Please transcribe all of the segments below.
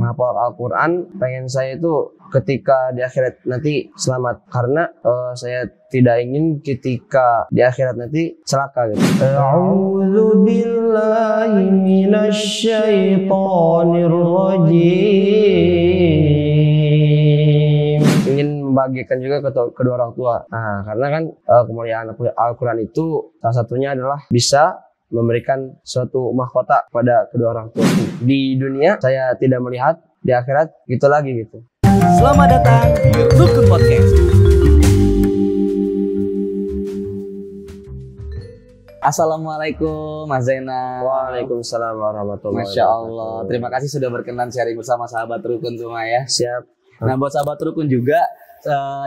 menghafal Al-Quran, pengen saya itu ketika di akhirat nanti selamat, karena saya tidak ingin ketika di akhirat nanti celaka gitu. A'udzu billahi minasy syaithanir rajim. Ingin membagikan juga kedua orang tua. Nah, karena kan kemuliaan Al-Quran itu salah satunya adalah bisa memberikan suatu mahkota pada kedua orang tua. Di dunia saya tidak melihat, di akhirat gitu lagi gitu. Selamat datang di Rukun Podcast. Assalamualaikum Mas Zainal. Waalaikumsalam warahmatullahi wabarakatuh. Masya Allah. Terima kasih sudah berkenan sharing bersama sahabat Rukun semua ya. Siap. Nah buat sahabat Rukun juga,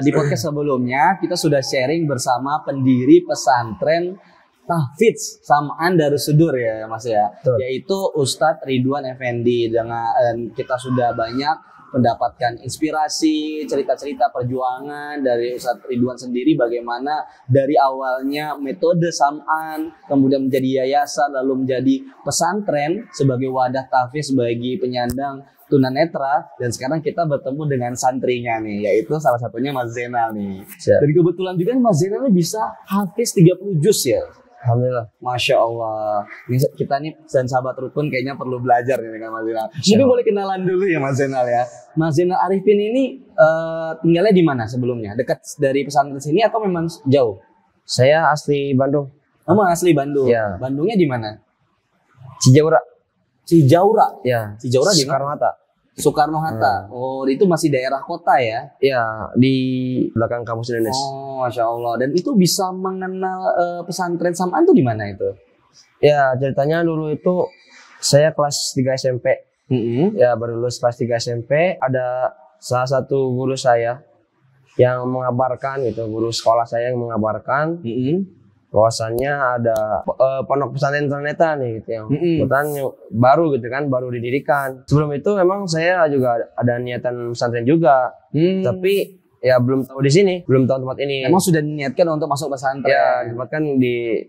di podcast sebelumnya kita sudah sharing bersama pendiri pesantren Tahfidz Sam'an Darussudur ya Mas ya. Betul. Yaitu Ustadz Ridwan Effendi. Dengan kita sudah banyak mendapatkan inspirasi, cerita-cerita perjuangan dari Ustadz Ridwan sendiri, bagaimana dari awalnya metode Sam'an, kemudian menjadi yayasan, lalu menjadi pesantren sebagai wadah tahfidz bagi penyandang tunanetra, dan sekarang kita bertemu dengan santrinya nih, yaitu salah satunya Mas Zainal nih. Siap. Dan kebetulan juga Mas Zainal ini bisa hafiz 30 juz ya. Alhamdulillah. Masya Allah. Ini kita nih dan sahabat Rukun kayaknya perlu belajar nih dengan Mas Zainal. Mungkin boleh kenalan dulu ya Mas Zainal ya. Mas Zainal Arifin ini tinggalnya di mana sebelumnya? Dekat dari pesantren sini atau memang jauh? Saya asli Bandung. Kamu asli Bandung. Ya. Bandungnya di mana? Cijaura. Cijaura. Ya. Cijaura di mana? Soekarno-Hatta. Soekarno-Hatta. Oh, itu masih daerah kota ya? Ya, di belakang kampus Indonesia. Oh, Masya Allah. Dan itu bisa mengenal pesantren Sam'an tuh di mana itu? Ya, ceritanya dulu itu saya kelas 3 SMP. Ya, baru lulus kelas 3 SMP. Ada salah satu guru saya yang mengabarkan gitu, guru sekolah saya yang mengabarkan bahwasannya ada pondok pesantren Tunanetra nih gitu yang kebetulan baru gitu kan, baru didirikan. Sebelum itu memang saya juga ada niatan pesantren juga, tapi ya belum tahu di sini, belum tahu tempat ini. Emang sudah diniatkan untuk masuk pesantren? Ya, tempatkan di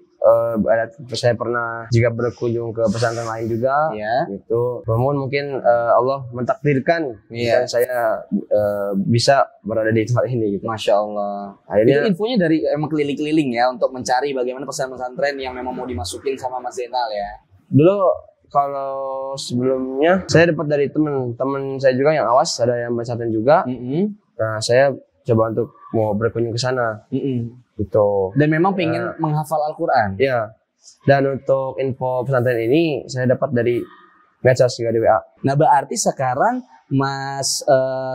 saya pernah juga berkunjung ke pesantren lain juga, gitu. Namun mungkin Allah mentakdirkan dan saya bisa berada di tempat ini gitu. Masya Allah. Akhirnya itu infonya dari emang keliling-keliling ya untuk mencari bagaimana pesantren yang memang mau dimasukin sama Mas Zainal ya. dulu kalau sebelumnya saya dapat dari teman saya juga yang awas, ada yang pesantren juga. Nah, saya coba untuk mau berkunjung ke sana. Gitu. Dan memang pengen menghafal Al-Quran. Ya. Dan untuk info pesantren ini saya dapat dari medsos juga di WA. Nah berarti sekarang Mas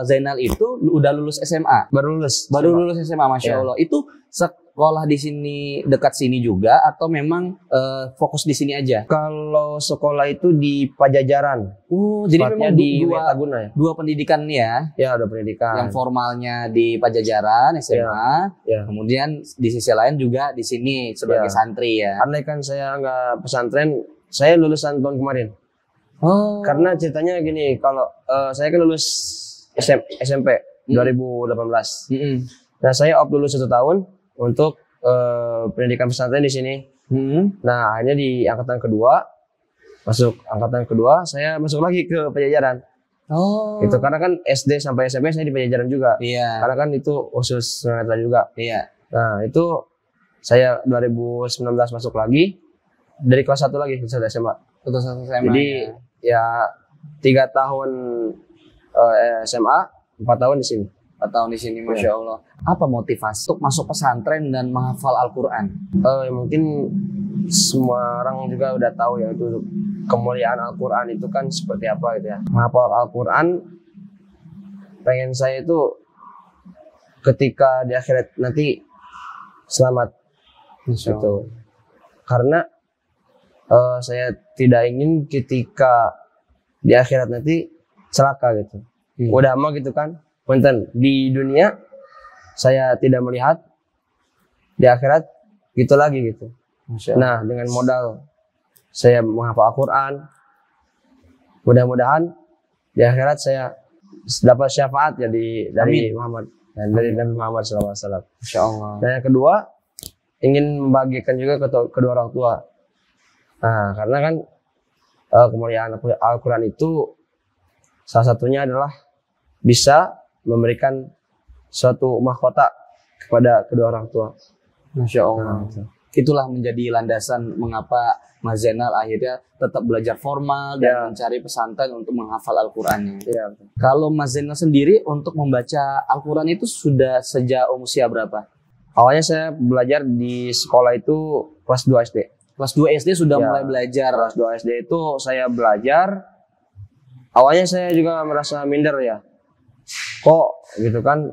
Zainal itu udah lulus SMA? Baru lulus. Baru lulus SMA, Masya Allah. Itu sekolah di sini, dekat sini juga, atau memang fokus di sini aja? Kalau sekolah itu di Pajajaran. Jadi memang di Wetaguna ya? Dua pendidikan nih ya? Ya, ada pendidikan. Yang formalnya di Pajajaran, SMA. Kemudian di sisi lain juga di sini sebagai santri ya? Andai kan saya nggak pesantren, saya lulusan tahun kemarin. Karena ceritanya gini, kalau saya kan lulus SMP 2018. Nah, saya opt dulu 1 tahun untuk pendidikan pesantren di sini. Nah, akhirnya di angkatan kedua, saya masuk lagi ke Pajajaran. Itu karena kan SD sampai SMP saya di Pajajaran juga. Karena kan itu khusus tunanetra juga. Nah, itu saya 2019 masuk lagi dari kelas 1 lagi, kelas 1 SMA. Jadi ya 3 tahun SMA, 4 tahun di sini. 4 tahun di sini, Masya Allah. Apa motivasi untuk masuk pesantren dan menghafal Al-Quran? Mungkin semua orang juga udah tahu ya, itu kemuliaan Al-Quran itu kan seperti apa gitu ya. Menghafal Al-Quran, pengen saya itu ketika di akhirat nanti selamat gitu. Karena saya tidak ingin ketika di akhirat nanti celaka gitu. Udah mah gitu kan. Punten, di dunia saya tidak melihat, di akhirat gitu lagi gitu. Nah, dengan modal saya menghafal Al-Quran, mudah-mudahan di akhirat saya dapat syafaat ya dari Muhammad dan dari Nabi Muhammad SAW. Masya Allah. Dan yang kedua, ingin membagikan juga kedua orang tua. Nah, karena kan kemuliaan Al-Quran itu Salah satunya adalah bisa memberikan suatu mahkota kepada kedua orang tua. Masya Allah. Itulah menjadi landasan mengapa Mas Zainal akhirnya tetap belajar formal dan mencari pesantren untuk menghafal Al-Qur'annya. Iya. Kalau Mas Zainal sendiri untuk membaca Al-Qur'an itu sudah sejak usia berapa? Awalnya saya belajar di sekolah itu kelas 2 SD. Kelas 2 SD sudah mulai belajar. Kelas 2 SD itu saya belajar. Awalnya saya juga merasa minder ya. Kok gitu kan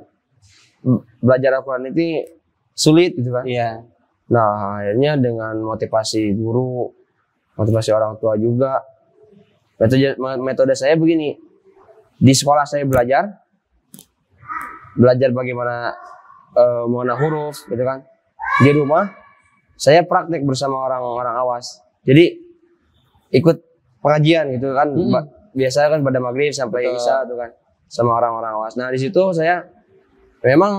belajar Al-Quran itu sulit gitu kan. Iya. Nah akhirnya dengan motivasi guru, motivasi orang tua juga, metode saya begini. Di sekolah saya belajar bagaimana mengenal huruf gitu kan. Di rumah saya praktek bersama orang-orang awas. Jadi ikut pengajian gitu kan. Biasanya kan pada maghrib sampai isya tuh kan sama orang-orang awas. Nah di situ saya memang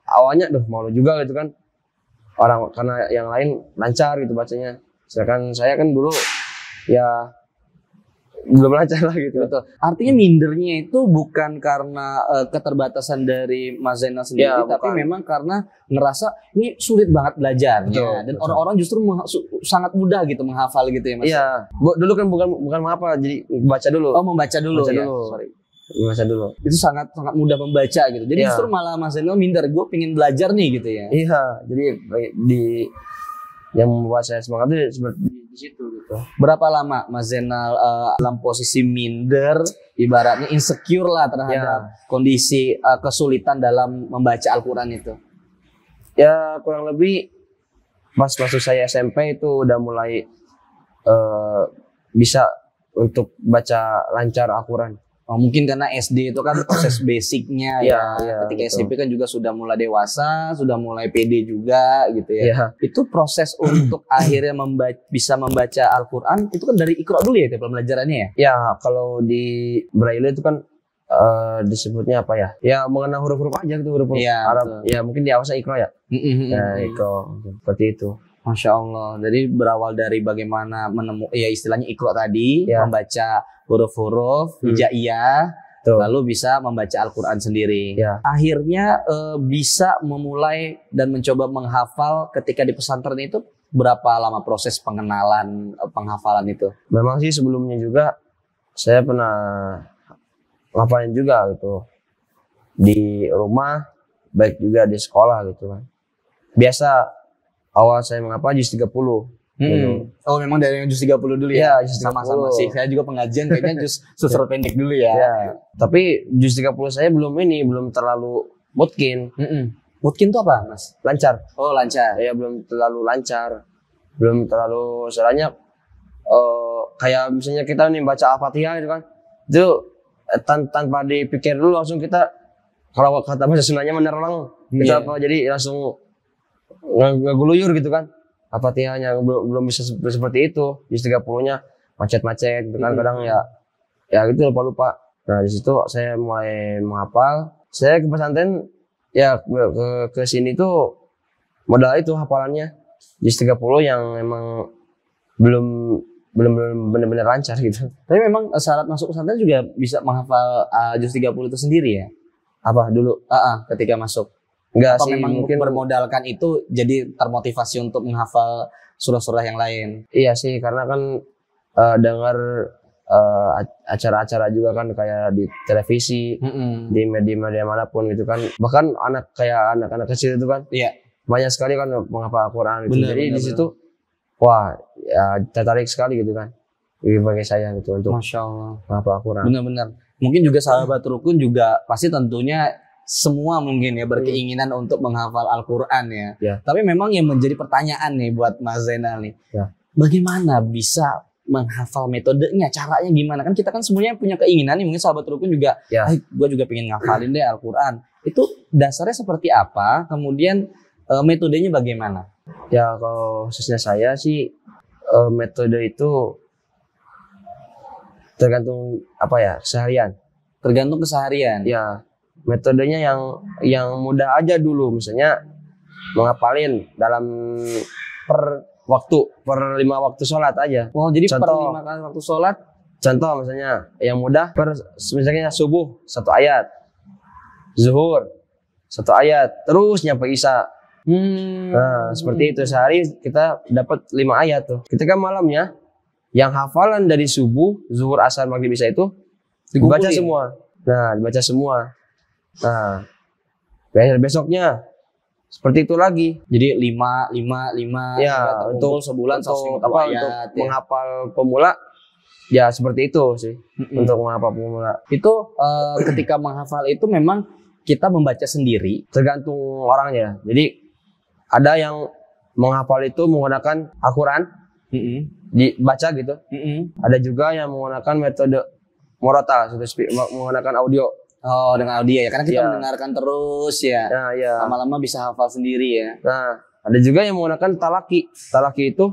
awalnya malu juga gitu kan, orang karena yang lain lancar gitu bacanya, sedangkan saya kan dulu ya belum lancar lah gitu. Betul. Artinya mindernya itu bukan karena keterbatasan dari Mas Zainal sendiri, tapi memang karena ngerasa ini sulit banget belajarnya, dan orang-orang justru sangat mudah gitu menghafal gitu ya Mas. Iya. Dulu kan bukan menghafal, jadi baca dulu. Oh, membaca dulu. Baca ya. dulu. Sorry. Baca dulu. Itu sangat mudah membaca gitu. Jadi justru malah Mas Zainal minder, gue pengen belajar nih gitu ya. Iya, jadi yang membuat saya semangat itu seperti di situ gitu. Berapa lama Mas Zainal dalam posisi minder, ibaratnya insecure lah terhadap kondisi kesulitan dalam membaca Al-Quran itu? Ya kurang lebih pas masuk saya SMP itu udah mulai bisa untuk baca lancar Al-Quran. Oh, mungkin karena SD itu kan proses basicnya ya. Ketika gitu. SMP kan juga sudah mulai dewasa, sudah mulai PD juga gitu ya. Itu proses untuk akhirnya bisa membaca Al-Quran itu kan dari Iqra dulu ya pembelajarannya ya? Ya kalau di Braille itu kan disebutnya apa ya? Ya mengenal huruf-huruf aja gitu, huruf-huruf Arab. Ya mungkin di awalnya Iqra ya. Ya Iqra seperti itu. Masya Allah. Jadi berawal dari bagaimana istilahnya Iqra tadi, membaca huruf-huruf hijaiyah, lalu bisa membaca Al-Quran sendiri. Akhirnya bisa memulai dan mencoba menghafal ketika di pesantren itu berapa lama proses penghafalan itu? Memang sih sebelumnya juga saya pernah ngapalin juga gitu di rumah, baik juga di sekolah gitu kan. Biasa awal saya menghafal juz 30. Gitu. Oh memang dari juz 30 dulu ya? Sama-sama sih. Saya juga pengajian kayaknya juz surat pendek dulu ya. Tapi juz 30 saya belum terlalu mutkin. Mutkin itu apa Mas? Lancar. Oh lancar. Ya belum terlalu lancar. Belum terlalu soalnya kayak misalnya kita nih baca Al-Fatihah gitu kan. Itu tanpa dipikir dulu langsung kita, kalau kata bahasa Sundanya menerlang. Kita jadi langsung ngeguluyur gitu kan. Al-Fatihahnya belum bisa seperti itu. Juz 30-nya macet-macet gitu kan. Kadang ya gitu lupa-lupa. Nah di situ saya mulai menghafal. Saya ke pesantren ya ke sini tuh modal itu hafalannya juz 30 yang emang belum benar-benar lancar gitu. Tapi memang syarat masuk pesantren juga bisa menghafal juz 30 itu sendiri ya? Apa dulu? Ketika masuk. Enggak apa sih, memang mungkin bermodalkan itu jadi termotivasi untuk menghafal surah-surah yang lain? Iya sih, karena kan dengar acara-acara juga kan kayak di televisi, di media-media manapun gitu kan. Bahkan anak-anak kecil itu kan banyak sekali kan menghafal Al-Quran gitu. Jadi di situ wah ya tertarik sekali gitu kan bagi saya gitu untuk Masya Allah menghafal Al-Quran. Benar-benar. Mungkin juga sahabat rukun juga pasti tentunya semua mungkin ya berkeinginan untuk menghafal Al-Quran ya. Tapi memang yang menjadi pertanyaan nih buat Mas Zainal nih, bagaimana bisa menghafal metodenya, caranya gimana? Kan kita kan semuanya punya keinginan nih, mungkin sahabat rukun juga, gue juga pengen ngafalin deh Al-Quran. Itu dasarnya seperti apa? Kemudian metodenya bagaimana? Ya kalau khususnya saya sih metode itu tergantung keseharian. Tergantung keseharian. Ya. Metodenya yang mudah aja dulu, misalnya menghafalin dalam per 5 waktu sholat aja. Oh jadi per 5 kali waktu sholat Contoh misalnya yang mudah, misalnya subuh 1 ayat, zuhur 1 ayat, terus nyampe isya. Nah, seperti itu sehari kita dapat 5 ayat tuh. Ketika malamnya yang hafalan dari subuh, zuhur, asar, maghrib, isya itu dibaca semua. Nah, dibaca semua. Nah, besoknya seperti itu lagi. Jadi 5 ya, untuk sebulan untuk apa ayat, untuk menghafal pemula ya seperti itu sih. Untuk menghafal pemula. Itu ketika menghafal itu memang kita membaca sendiri, tergantung orangnya. Jadi ada yang menghafal itu menggunakan Al-Quran, dibaca gitu. Ada juga yang menggunakan metode murotal, menggunakan audio. Oh, dengan audio ya, karena kita mendengarkan terus ya. Lama-lama bisa hafal sendiri ya. Nah, ada juga yang menggunakan talaki. Talaki itu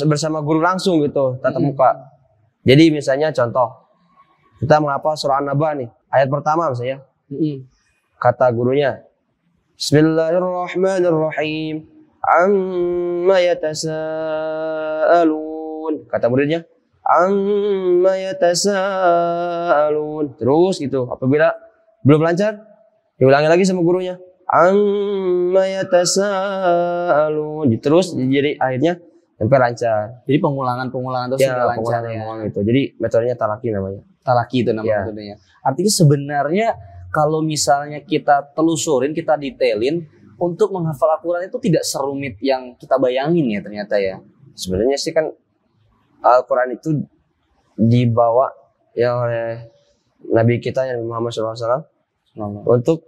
bersama guru langsung gitu, tatap muka. Jadi misalnya contoh, kita menghafal surah An-Naba nih, ayat pertama misalnya. Kata gurunya, Bismillahirrahmanirrahim. Amma yatasaalun. Kata muridnya, Amma yatasaalun. Terus gitu. Apabila belum lancar, diulangi lagi sama gurunya. Amma yatasaalun. Terus jadi akhirnya sampai lancar. Jadi pengulangan terus sudah lancar ya. Itu. Jadi metodenya talaki namanya. Talaki itu namanya metodenya. Artinya sebenarnya kalau misalnya kita telusurin, kita detailin, untuk menghafal Al-Quran itu tidak serumit yang kita bayangin ya ternyata ya. Sebenarnya sih kan Al-Quran itu dibawa ya oleh Nabi kita yang Muhammad SAW untuk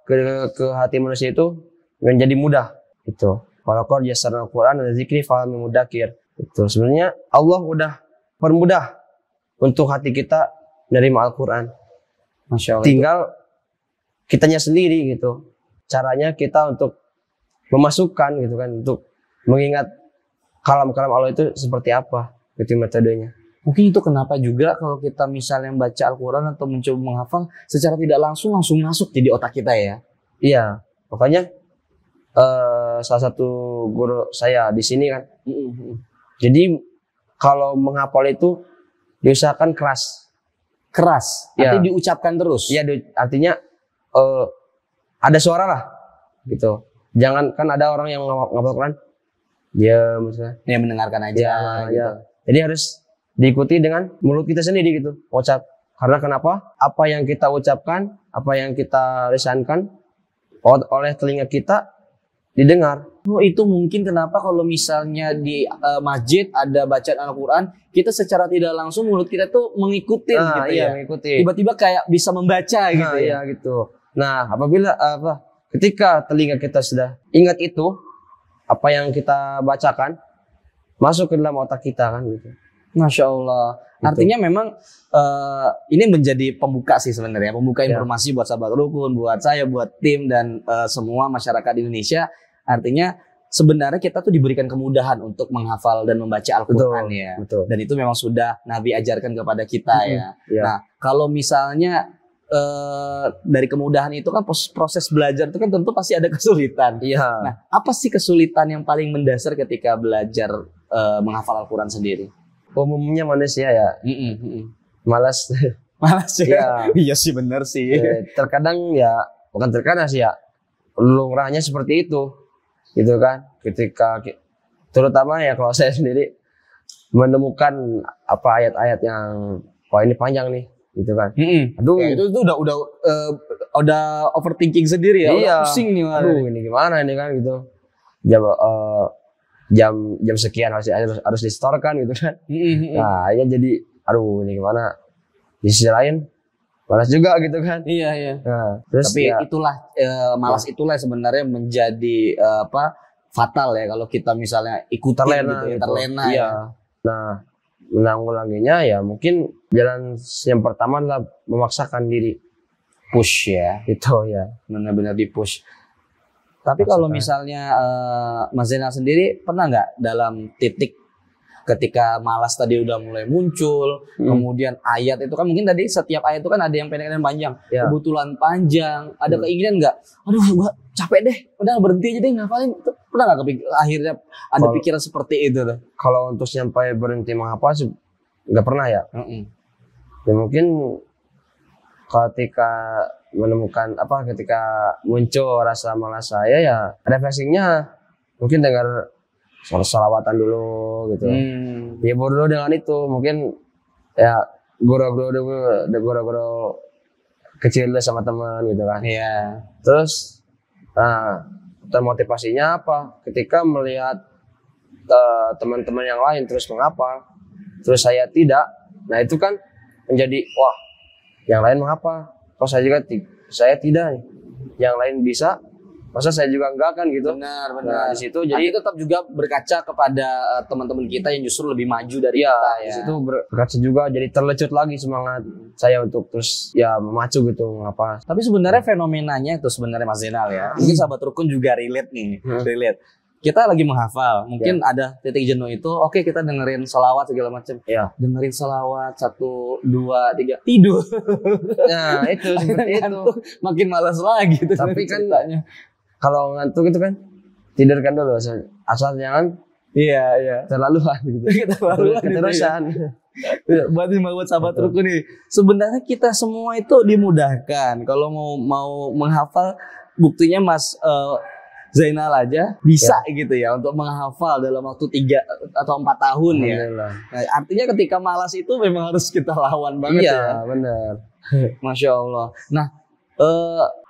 ke hati manusia itu menjadi mudah itu. Kalau qad yassarna Al-Quran dan zikri fahal mudakir. Itu sebenarnya Allah udah permudah untuk hati kita menerima Al-Quran. Masya Allah. Tinggal kitanya sendiri gitu. Caranya kita untuk memasukkan gitu kan, untuk mengingat kalam-kalam Allah itu seperti apa, itu metodenya. Mungkin itu kenapa juga kalau kita misalnya baca Al-Quran atau mencoba menghafal secara tidak langsung masuk jadi otak kita ya. Iya, makanya salah satu guru saya di sini kan. Jadi kalau menghafal itu diusahakan keras, artinya diucapkan terus. Iya, artinya ada suara lah, gitu. Jangan, kan ada orang yang ngapal Quran, dia misalnya. Ya mendengarkan aja. Gitu. Jadi harus diikuti dengan mulut kita sendiri gitu, ucap. Karena kenapa? Apa yang kita ucapkan, apa yang kita lisankan oleh telinga kita didengar. Oh, itu mungkin kenapa kalau misalnya di masjid ada bacaan Al-Quran, kita secara tidak langsung mulut kita tuh mengikuti gitu ya. Mengikuti. Tiba-tiba kayak bisa membaca gitu ya. Iya gitu. Nah, apabila ketika telinga kita sudah ingat itu, apa yang kita bacakan masuk ke dalam otak kita kan gitu. Masya Allah. Gitu. Artinya memang ini menjadi pembuka sih sebenarnya, pembuka informasi buat sahabat rukun, buat saya, buat tim dan semua masyarakat Indonesia. Artinya sebenarnya kita tuh diberikan kemudahan untuk menghafal dan membaca Al-Quran ya. Betul. Dan itu memang sudah Nabi ajarkan kepada kita ya. Nah, kalau misalnya dari kemudahan itu kan proses belajar itu kan tentu pasti ada kesulitan. Nah, apa sih kesulitan yang paling mendasar ketika belajar menghafal Al-Quran sendiri? Umumnya manusia ya, malas ya. Iya sih, benar sih. Terkadang ya, bukan terkadang sih ya, lumrahnya seperti itu, gitu kan. Ketika terutama ya kalau saya sendiri menemukan apa ayat-ayat yang wah ini panjang nih, gitu kan. Aduh, ya, itu udah overthinking sendiri ya. Udah pusing nih. Aduh, ini gimana ini kan gitu. Jam sekian harus distorkan gitu kan. Nah, ya jadi aduh ini gimana. Di sisi lain malas juga gitu kan. Iya. Nah, terus tapi itulah malas itulah sebenarnya menjadi fatal ya kalau kita misalnya ikutin terlena gitu. Ya. Nah, menanggulanginya ya mungkin jalan yang pertama adalah memaksakan diri. Push ya. Itu ya. Benar-benar di push. Tapi kalau misalnya Mas Zainal sendiri pernah nggak dalam titik ketika malas tadi udah mulai muncul, kemudian ayat itu kan mungkin tadi setiap ayat itu kan ada yang pendek dan panjang, kebetulan panjang, ada keinginan nggak? Aduh, gua capek deh, udah berhenti aja deh ngafalin. Pernah nggak akhirnya ada pikiran seperti itu tuh? Kalau untuk sampai berhenti menghafal sih nggak pernah ya. Ya mungkin ketika menemukan ketika muncul rasa malas saya, ya refreshingnya mungkin dengar salawatan dulu gitu. Ya dulu dengan itu mungkin ya guru-guru kecil sama teman gitu kan. Iya. Terus termotivasinya apa? Ketika melihat teman-teman yang lain terus menghafal, terus saya tidak. Nah itu kan menjadi wah, yang lain menghafal, kok saya tidak nih. Yang lain bisa, masa saya juga enggak kan gitu. Benar. Nah, di situ jadi tetap juga berkaca kepada teman-teman kita yang justru lebih maju dari kita ya. Di situ berkaca juga, jadi terlecut lagi semangat saya untuk terus ya memacu gitu ngapa. Tapi sebenarnya fenomenanya itu sebenarnya Mas Zainal ya. Mungkin sahabat rukun juga relate nih, relate. Kita lagi menghafal, mungkin ada titik jenuh itu, oke kita dengerin selawat segala macam. Dengerin selawat 1, 2, 3, tidur. Nah itu seperti itu. Makin malas lagi. Tapi kan kalau ngantuk itu kan tidurkan dulu, asal jangan terlaluan gitu. Keterusan. Buat sahabat rukun nih, sebenarnya kita semua itu dimudahkan. Kalau mau menghafal, buktinya Mas Zainal aja bisa gitu ya untuk menghafal dalam waktu 3 atau 4 tahun ya. Nah, artinya ketika malas itu memang harus kita lawan banget ya. Iya, benar. Masya Allah. Nah,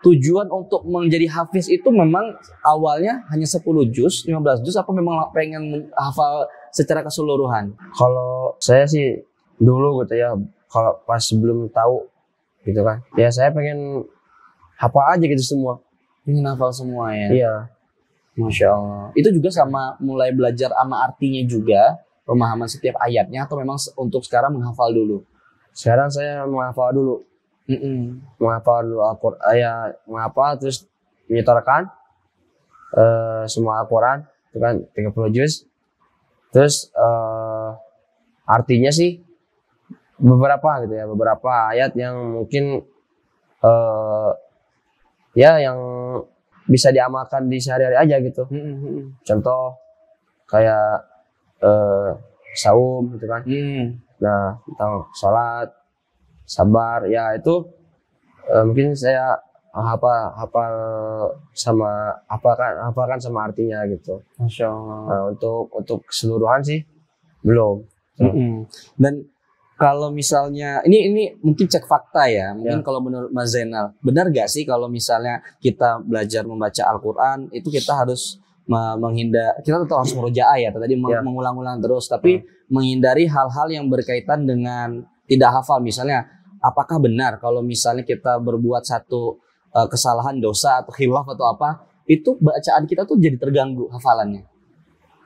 tujuan untuk menjadi hafiz itu memang awalnya hanya 10 juz, 15 juz, apa memang pengen hafal secara keseluruhan? Kalau saya sih dulu gitu ya, kalau pas belum tahu gitu kan, ya saya pengen hafal aja gitu semua. Ingin hafal semua ya? Iya. Masya Allah. Itu juga sama mulai belajar sama artinya juga, pemahaman setiap ayatnya, atau memang untuk sekarang menghafal dulu? Sekarang saya menghafal dulu. Menghafal dulu Al-Quran, menghafal terus menyetorkan semua Al-Quran, itu kan 30 juz. Terus artinya sih beberapa gitu ya, beberapa ayat yang mungkin yang bisa diamalkan di sehari-hari aja gitu. Contoh kayak saum gitu kan. Nah, tentang sholat, sabar, ya itu mungkin saya hafalkan sama artinya gitu. Masya Allah. Nah, untuk keseluruhan sih belum. Dan kalau misalnya ini mungkin cek fakta ya, mungkin kalau menurut Mas Zainal, benar gak sih kalau misalnya kita belajar membaca Al-Quran itu kita harus menghindar, kita tetap harus murojaah ya, tadi mengulang-ulang terus, tapi menghindari hal-hal yang berkaitan dengan tidak hafal. Misalnya, apakah benar kalau misalnya kita berbuat satu kesalahan, dosa atau khilaf atau apa, itu bacaan kita tuh jadi terganggu hafalannya?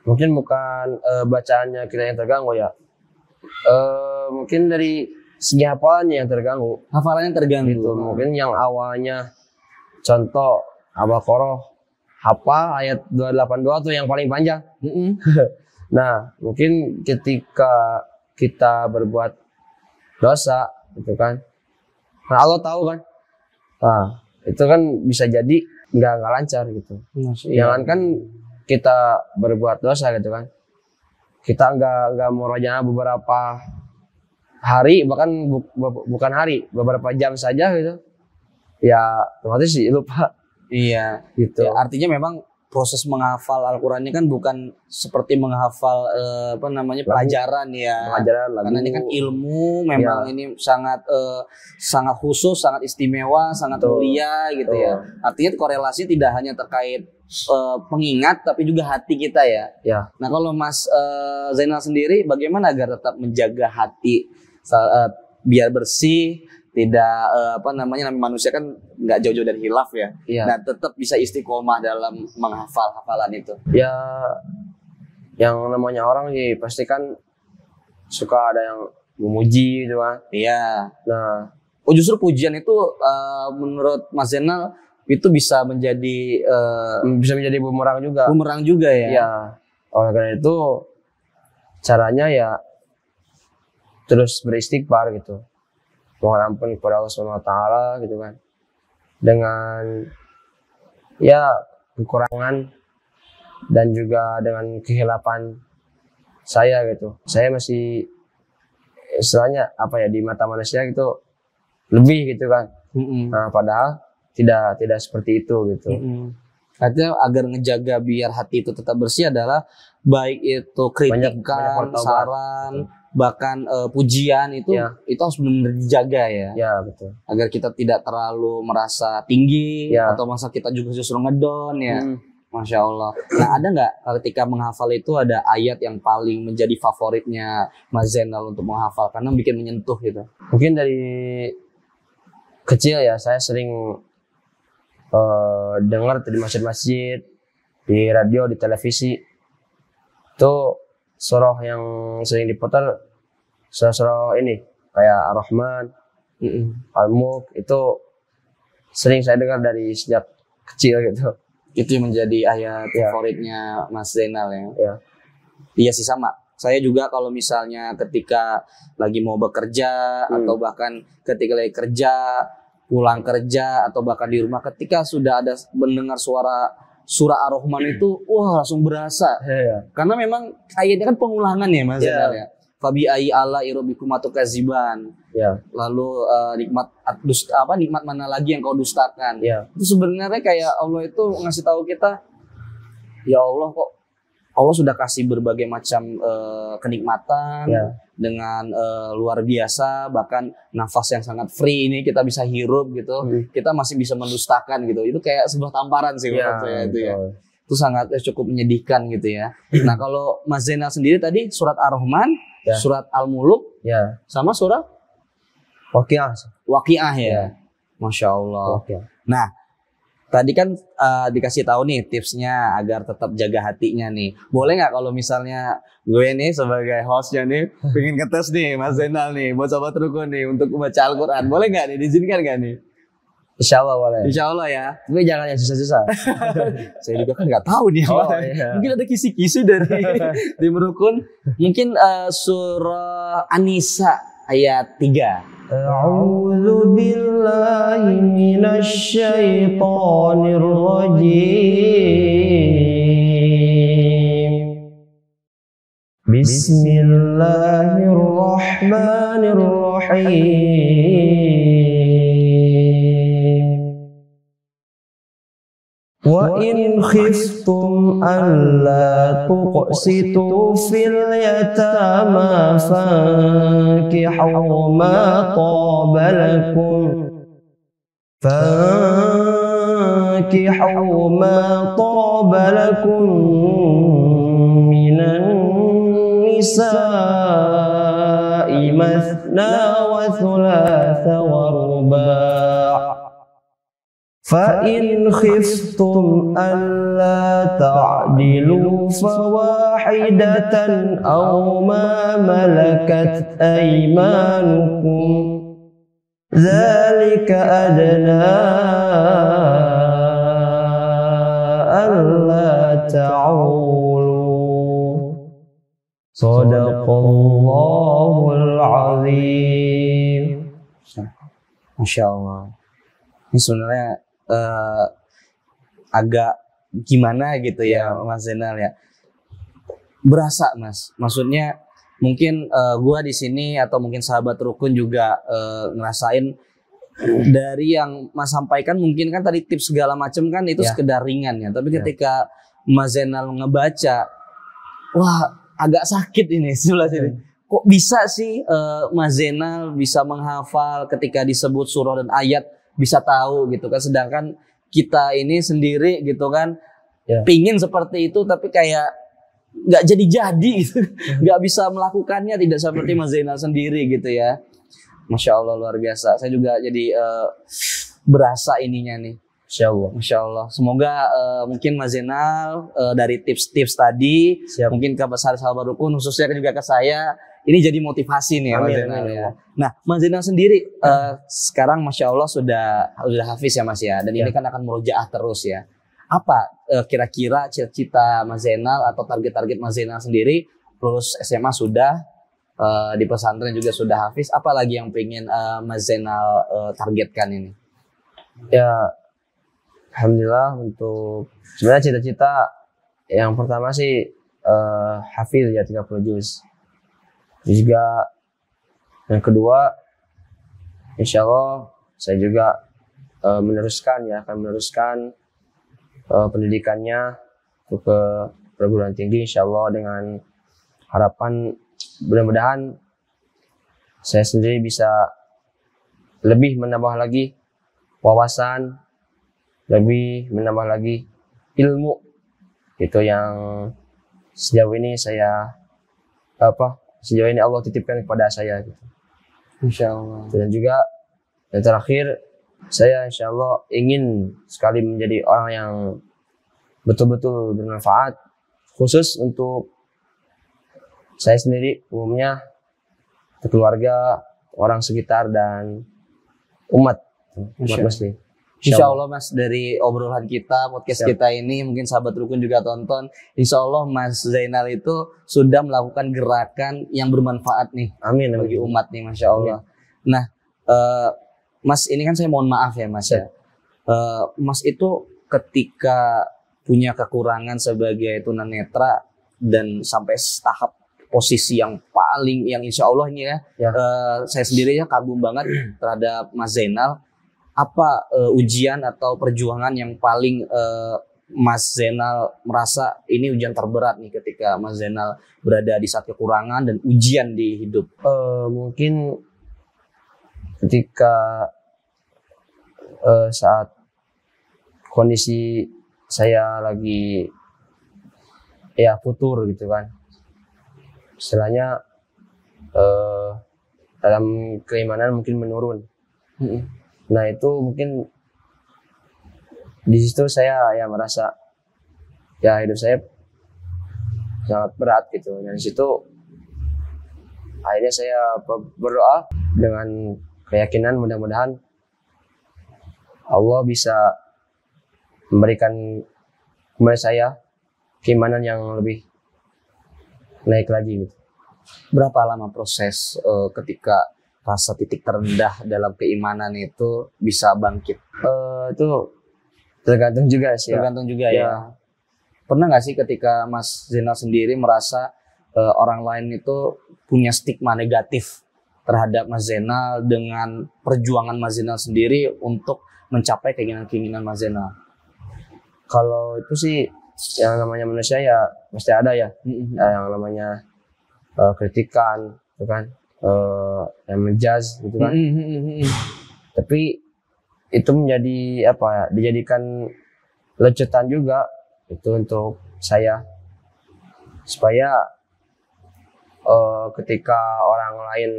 Mungkin bukan bacaannya kita yang terganggu ya. Mungkin dari segi hafalannya yang terganggu. Hafalannya terganggu gitu. Mungkin yang awalnya contoh Al-Baqarah hafal ayat 282 tuh yang paling panjang. Nah, mungkin ketika kita berbuat dosa gitu kan, nah Allah tahu kan, nah itu kan bisa jadi nggak lancar gitu. Jangan kan kita berbuat dosa gitu kan, kita nggak murojaah beberapa hari, bahkan bukan hari, beberapa jam saja gitu, ya otomatis sih lupa. Iya, gitu. Ya, artinya memang proses menghafal Al-Quran ini kan bukan seperti menghafal pelajaran ya. Pelajaran lagu. Karena ini kan ilmu, memang ini sangat sangat khusus, sangat istimewa, sangat mulia gitu ya. Artinya korelasi tidak hanya terkait pengingat, tapi juga hati kita ya. Nah kalau Mas Zainal sendiri, bagaimana agar tetap menjaga hati biar bersih? Tidak namanya manusia kan nggak jauh-jauh dari hilaf ya. Nah tetap bisa istiqomah dalam menghafal hafalan itu. Ya yang namanya orang sih pasti kan suka ada yang memuji gitu kan. Iya. Nah, justru pujian itu menurut Mas Zainal itu bisa menjadi bumerang juga. Bumerang juga ya. Iya. Oleh karena itu caranya ya terus beristighfar gitu, mohon ampun kepada Allah Subhanahu wa taala gitu kan, dengan ya kekurangan dan juga dengan kehilapan saya gitu. Saya masih istilahnya apa ya, di mata manusia gitu lebih gitu kan. Nah, padahal tidak seperti itu gitu. Artinya agar ngejaga biar hati itu tetap bersih adalah baik itu kritikan, banyak saran, bahkan pujian itu harus benar-benar dijaga ya. Ya betul. Agar kita tidak terlalu merasa tinggi atau masa kita juga justru ngedon ya. Masya Allah. Nah, ada nggak ketika menghafal itu ada ayat yang paling menjadi favoritnya Mas Zainal untuk menghafal karena bikin menyentuh gitu? Mungkin dari kecil ya saya sering dengar di masjid-masjid, di radio, di televisi itu surah yang sering diputar, surah ini kayak Ar-Rahman, Al-Mulk, itu sering saya dengar dari sejak kecil gitu. Itu yang menjadi ayat favoritnya Mas Zainal ya. Iya sih sama. Saya juga kalau misalnya ketika lagi mau bekerja atau bahkan ketika lagi kerja, pulang kerja atau bahkan di rumah, ketika sudah ada mendengar suara surah Ar-Rahman itu wah langsung berasa. Karena memang ayatnya kan pengulangan ya Mas Zainal ya. Fabi ai ala irobikum atukaziban. Lalu nikmat mana lagi yang kau dustakan. Itu sebenarnya kayak Allah itu ngasih tahu kita, ya Allah kok Allah sudah kasih berbagai macam kenikmatan dengan luar biasa, bahkan nafas yang sangat free ini kita bisa hirup gitu. Kita masih bisa mendustakan gitu. Itu kayak sebuah tamparan sih menurut saya itu ya. Itu sangat cukup menyedihkan gitu ya. Nah, kalau Mas Zainal sendiri tadi surat Ar-Rahman, surat Al-Muluk, sama surat Waqiah ya. Masya Allah. Nah, tadi kan dikasih tahu nih tipsnya agar tetap jaga hatinya nih. Boleh nggak kalau misalnya gue nih sebagai hostnya nih pengen ngetes nih Mas Zainal nih buat Sobat Rukun nih untuk membaca Al-Quran. Boleh nggak nih, diizinkan nggak nih? Insya Allah boleh. Insya Allah ya. Tapi jangan yang susah-susah. Saya juga kan nggak tahu nih. Mungkin ada kisi-kisi dari tim Rukun. Mungkin surah An-Nisa ayat 3. A'udzu billahi minasy syaithanir rajim. Bismillahirrahmanirrahim. Wa in khiftum alla tuqsitu fil yatama fankihu ma taba lakum minan nisa'i mathna wa thulatha wa ruba'. فَإِنْ خِفْتُمْ أَلَّا تَعْدِلُوا فَوَاحِدَةً أَوْ مَا مَلَكَتْ أَيْمَانُكُمْ ذَلِكَ أَدْنَى أَلَّا تَعُولُوا صَدَقَ اللَّهُ الْعَظِيمُ. Masya Allah. Ini sebenarnya agak gimana gitu ya Mas Zainal ya. Berasa Mas. Maksudnya mungkin gua di sini atau mungkin sahabat Rukun juga ngerasain dari yang Mas sampaikan, mungkin kan tadi tips segala macam kan itu sekedar ringan ya. Tapi ketika Mas Zainal ngebaca, wah agak sakit ini sebelah sini. Kok bisa sih Mas Zainal bisa menghafal ketika disebut surah dan ayat bisa tahu gitu kan, sedangkan kita ini sendiri gitu kan pingin seperti itu tapi kayak nggak jadi gitu, nggak bisa melakukannya, tidak seperti Mas Zainal sendiri gitu ya. Masya Allah luar biasa. Saya juga jadi berasa ininya nih. Masya Allah. Semoga mungkin Mas Zainal dari tips-tips tadi mungkin ke sahabat Rukun khususnya juga ke saya ini jadi motivasi nih Mas Zainal ya. Nah, Mas Zainal sendiri sekarang Masya Allah sudah hafiz ya Mas ya, dan ini kan akan murojaah terus ya. Apa kira-kira cita-cita Mas Zainal atau target-target Mas Zainal sendiri lulus SMA sudah, di pesantren juga sudah hafiz. Apa lagi yang pengen Mas Zainal targetkan ini? Ya, alhamdulillah untuk sebenarnya cita-cita yang pertama sih hafiz ya 30 juz. Juga yang kedua, insya Allah saya juga akan meneruskan pendidikannya ke perguruan tinggi, insya Allah, dengan harapan mudah-mudahan saya sendiri bisa lebih menambah lagi wawasan, lebih menambah lagi ilmu itu yang sejauh ini Allah titipkan kepada saya gitu. Insya Allah. Dan juga yang terakhir, saya insya Allah ingin sekali menjadi orang yang betul-betul bermanfaat, khusus untuk saya sendiri, umumnya keluarga, orang sekitar, dan umat muslim. Insya Allah Mas, dari obrolan kita, podcast kita ini, mungkin sahabat rukun juga tonton, Insya Allah Mas Zainal itu sudah melakukan gerakan yang bermanfaat nih. Amin. Bagi umat nih, Masya Allah. Amin. Nah, Mas, ini kan saya mohon maaf ya Mas ya. Mas itu ketika punya kekurangan sebagai tunanetra dan sampai tahap posisi yang paling, yang insya Allah ini ya. Saya sendiri ya kagum banget terhadap Mas Zainal. Apa ujian atau perjuangan yang paling Mas Zainal merasa ini ujian terberat nih ketika Mas Zainal berada di saat kekurangan dan ujian di hidup? Mungkin ketika saat kondisi saya lagi ya futur gitu kan, istilahnya dalam keimanan mungkin menurun. Nah itu mungkin di situ saya ya merasa ya hidup saya sangat berat gitu. Dan di situ akhirnya saya berdoa dengan keyakinan mudah-mudahan Allah bisa memberikan kepada saya keimanan yang lebih naik lagi gitu. Berapa lama proses ketika rasa titik terendah dalam keimanan itu bisa bangkit? Itu tergantung juga sih. Tergantung juga ya. Pernah nggak sih ketika Mas Zainal sendiri merasa orang lain itu punya stigma negatif terhadap Mas Zainal dengan perjuangan Mas Zainal sendiri untuk mencapai keinginan-keinginan Mas Zainal? Kalau itu sih yang namanya manusia ya pasti ada ya. Yang namanya kritikan, gitu kan, yang menjudge gitu kan. Tapi itu menjadi apa ya? Dijadikan lecutan juga itu untuk saya supaya ketika orang lain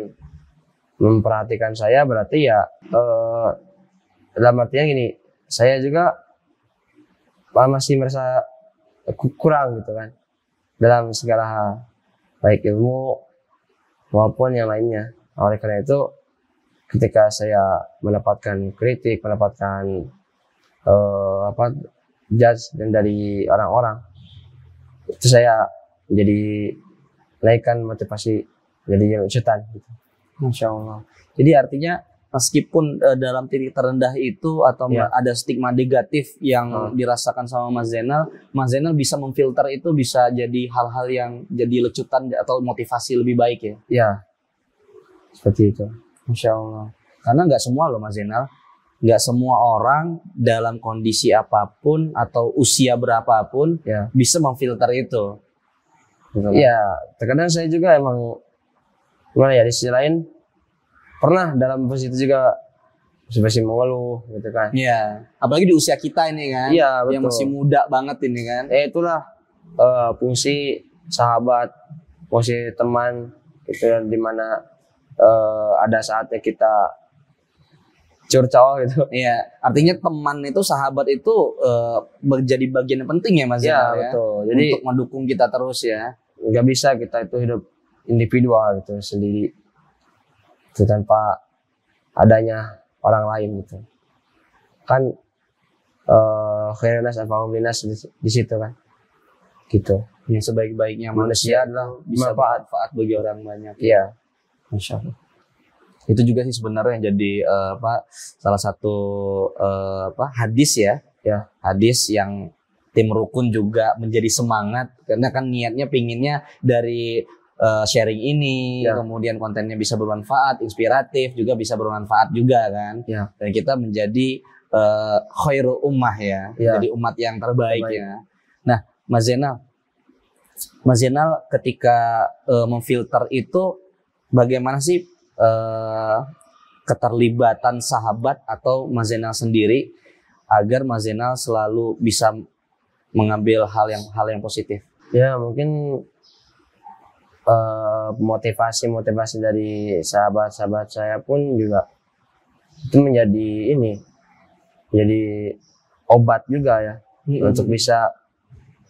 memperhatikan saya berarti ya dalam artinya gini, saya juga masih merasa kurang gitu kan dalam segala hal, baik ilmu maupun yang lainnya. Oleh karena itu ketika saya mendapatkan kritik, mendapatkan judge dan dari orang-orang, itu saya jadi naikkan motivasi jadi lecutan gitu. Masya Allah. Jadi artinya meskipun dalam titik terendah itu atau ada stigma negatif yang dirasakan sama Mas Zainal bisa memfilter itu, bisa jadi hal-hal yang jadi lecutan atau motivasi lebih baik ya? Ya, seperti itu. Masya Allah. Karena nggak semua loh Mas Zainal, nggak semua orang dalam kondisi apapun atau usia berapapun bisa memfilter itu. Iya, terkadang saya juga emang gimana ya, di sisi lain pernah dalam posisi itu juga masih mengeluh gitu kan. Iya, apalagi di usia kita ini kan. Iya, betul. Yang masih muda banget ini kan. Itulah fungsi sahabat, fungsi teman gitu, dimana ada saatnya kita curcol gitu. Iya, artinya teman itu, sahabat itu menjadi bagian yang penting ya Mas Zainal ya. Betul. Jadi untuk mendukung kita terus ya. Nggak bisa kita itu hidup individual gitu sendiri, itu tanpa adanya orang lain gitu kan. Khairunas anfa'uhum linnas di situ kan. gitu. Yang sebaik-baiknya Manusia manusia adalah bisa manfaat. bermanfaat bagi orang banyak. Iya. Masya Allah. Itu juga sih sebenarnya yang jadi salah satu hadis ya. Ya. Hadis yang tim rukun juga menjadi semangat karena kan niatnya pinginnya dari sharing ini, Ya. kemudian kontennya bisa bermanfaat, inspiratif juga bisa bermanfaat juga kan. Ya. Dan kita menjadi khairul ummah ya, Ya. jadi umat yang terbaik, Terbaik. ya. Nah, Mas Zainal ketika memfilter itu bagaimana sih keterlibatan sahabat atau Mas Zainal sendiri agar Mas Zainal selalu bisa mengambil hal yang positif? Ya, mungkin motivasi dari sahabat-sahabat saya pun juga itu menjadi obat juga ya, untuk bisa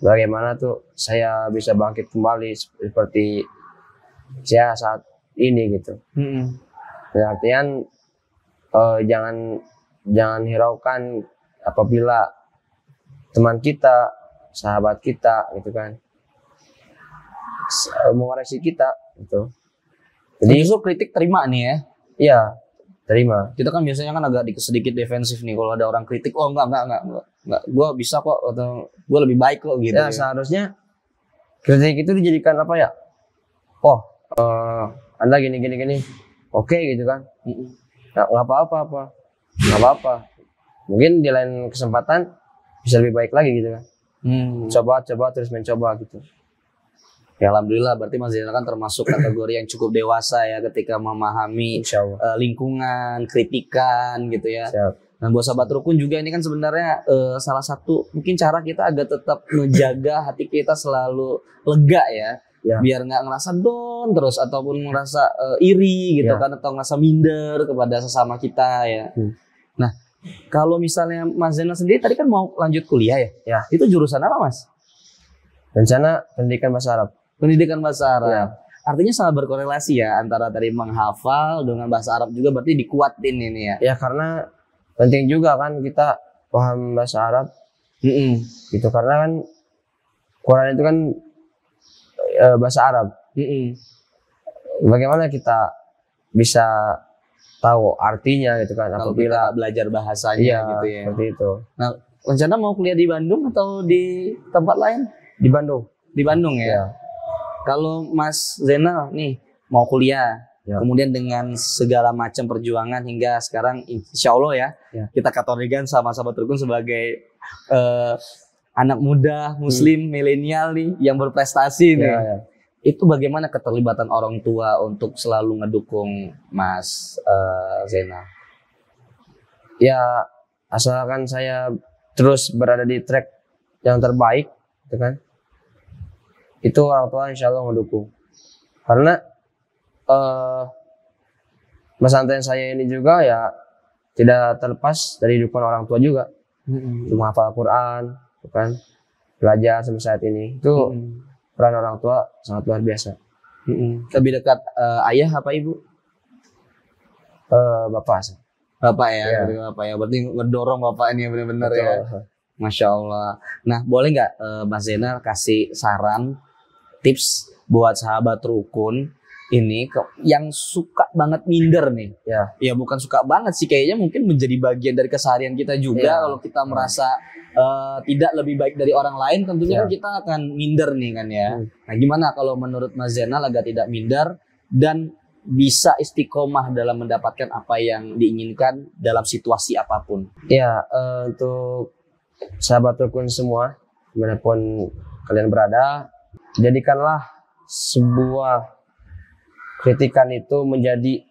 bagaimana tuh saya bisa bangkit kembali seperti saya saat ini gitu. Artian jangan hiraukan apabila teman kita, sahabat kita gitu kan mengoreksi kita gitu. Jadi justru kritik terima nih ya. Iya, terima. Kita kan biasanya kan agak sedikit defensif nih kalau ada orang kritik. Oh enggak, gue bisa kok, atau gue lebih baik kok gitu. Ya, seharusnya kritik itu dijadikan apa ya? Oh, Anda gini. Oke gitu kan. Nggak apa-apa. Mungkin di lain kesempatan bisa lebih baik lagi gitu kan. Coba terus mencoba gitu. Ya alhamdulillah, berarti Mas Zainal kan termasuk kategori yang cukup dewasa ya ketika memahami lingkungan, kritikan gitu ya. Siap. Nah, buat sahabat rukun juga ini kan sebenarnya salah satu mungkin cara kita agar tetap menjaga hati kita selalu lega ya. Biar nggak ngerasa down terus ataupun merasa iri gitu kan, atau ngerasa minder kepada sesama kita ya. Nah, kalau misalnya Mas Zainal sendiri tadi kan mau lanjut kuliah ya? Itu jurusan apa, Mas? Rencana pendidikan bahasa Arab. Pendidikan bahasa Arab. Ya. Artinya sangat berkorelasi ya antara tadi menghafal dengan bahasa Arab juga, berarti dikuatin ini ya. Ya, karena penting juga kan kita paham bahasa Arab. Gitu, karena kan Quran itu kan bahasa Arab. Bagaimana kita bisa tahu artinya gitu kan Kalau apabila kita belajar bahasanya gitu ya. Seperti itu. Nah, rencana mau kuliah di Bandung atau di tempat lain? Di Bandung. Di Bandung ya. Kalau Mas Zainal nih mau kuliah, kemudian dengan segala macam perjuangan hingga sekarang insya Allah ya, kita kategorikan sama sahabat rukun sebagai anak muda Muslim milenial nih yang berprestasi nih. Itu bagaimana keterlibatan orang tua untuk selalu ngedukung Mas Zainal? Ya, asalkan saya terus berada di track yang terbaik, gitu kan? Itu orang tua insya Allah mendukung. Karena pesantren saya ini juga ya tidak terlepas dari dukungan orang tua juga. Cuma hafal Quran, kan? Belajar sampai saat ini. Itu peran orang tua sangat luar biasa. Lebih dekat ayah apa ibu? Bapak. Bapak ya, Bapak ya. Berarti ngedorong bapak ini benar-benar ya. Masya Allah. Nah, boleh nggak Mas Zainal kasih saran, tips buat sahabat rukun ini yang suka banget minder nih? Ya bukan suka banget sih, kayaknya mungkin menjadi bagian dari keseharian kita juga. Kalau kita merasa tidak lebih baik dari orang lain, tentunya kan kita akan minder nih kan ya. Nah, gimana kalau menurut Mas Zainal agar tidak minder dan bisa istiqomah dalam mendapatkan apa yang diinginkan dalam situasi apapun? Ya, untuk sahabat rukun semua, dimanapun kalian berada, jadikanlah sebuah kritikan itu menjadi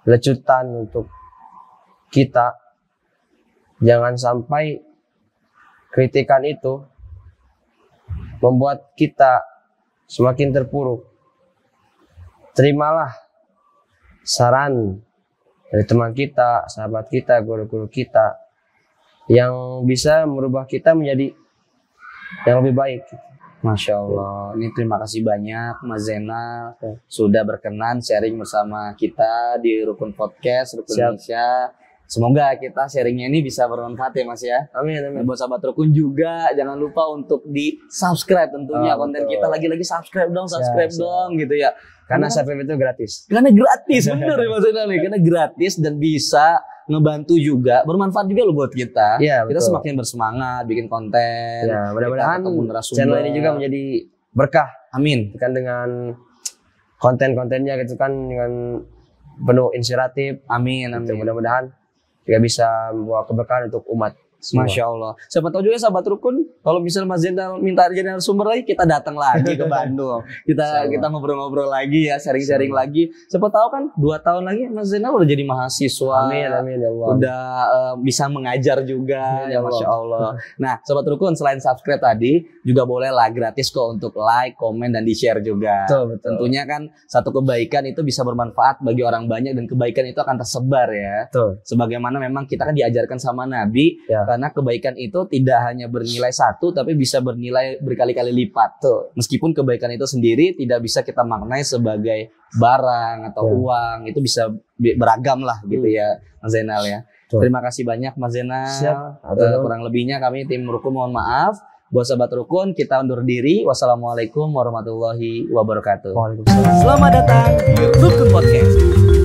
lecutan untuk kita. Jangan sampai kritikan itu membuat kita semakin terpuruk. Terimalah saran dari teman kita, sahabat kita, guru-guru kita yang bisa merubah kita menjadi yang lebih baik. Masya Allah. Ini terima kasih banyak Mas Zainal sudah berkenan sharing bersama kita di Rukun Podcast Rukun Indonesia. Semoga kita sharingnya ini bisa bermanfaat ya Mas ya. Amin, amin. Buat sahabat rukun juga jangan lupa untuk di subscribe tentunya konten betul. kita lagi subscribe dong gitu ya. Karena subscribe itu gratis. Karena gratis bener ya Mas Zainal nih. Karena gratis dan bisa ngebantu juga, bermanfaat juga loh buat kita. Iya, Kita betul. semakin bersemangat bikin konten. Ya, mudah-mudahan kita ketemu narasumber. channel ini juga menjadi berkah. Amin. Kan dengan konten-kontennya gitu kan dengan penuh inspiratif. Amin, Gitu. amin. Mudah-mudahan juga bisa membawa keberkahan untuk umat semua. Masya Allah. Siapa tahu juga sahabat rukun, kalau misalnya Mas Zainal minta jadi narasumber lagi, kita datang lagi ke Bandung. Kita ngobrol-ngobrol lagi ya, sharing-sharing lagi. Siapa tahu kan 2 tahun lagi Mas Zainal udah jadi mahasiswa. Amin, amin ya Allah. Udah bisa mengajar juga. Amin, ya Allah. Masya Allah. Nah, sahabat rukun selain subscribe tadi, juga boleh lah gratis kok untuk like, komen, dan di-share juga. Betul, betul. Tentunya kan satu kebaikan itu bisa bermanfaat bagi orang banyak dan kebaikan itu akan tersebar ya. Betul. Sebagaimana memang kita kan diajarkan sama Nabi, Ya. karena kebaikan itu tidak hanya bernilai 1 tapi bisa bernilai berkali-kali lipat. Betul. Meskipun kebaikan itu sendiri tidak bisa kita maknai sebagai barang atau Ya. uang, itu bisa beragam lah gitu ya Mas Zainal ya. Betul. Terima kasih banyak Mas Zainal. Siap. Kurang lebihnya kami tim Rukun mohon maaf. Buat sahabat Rukun kita undur diri. Wassalamualaikum warahmatullahi wabarakatuh. Waalaikumsalam. Selamat datang di Rukun Podcast.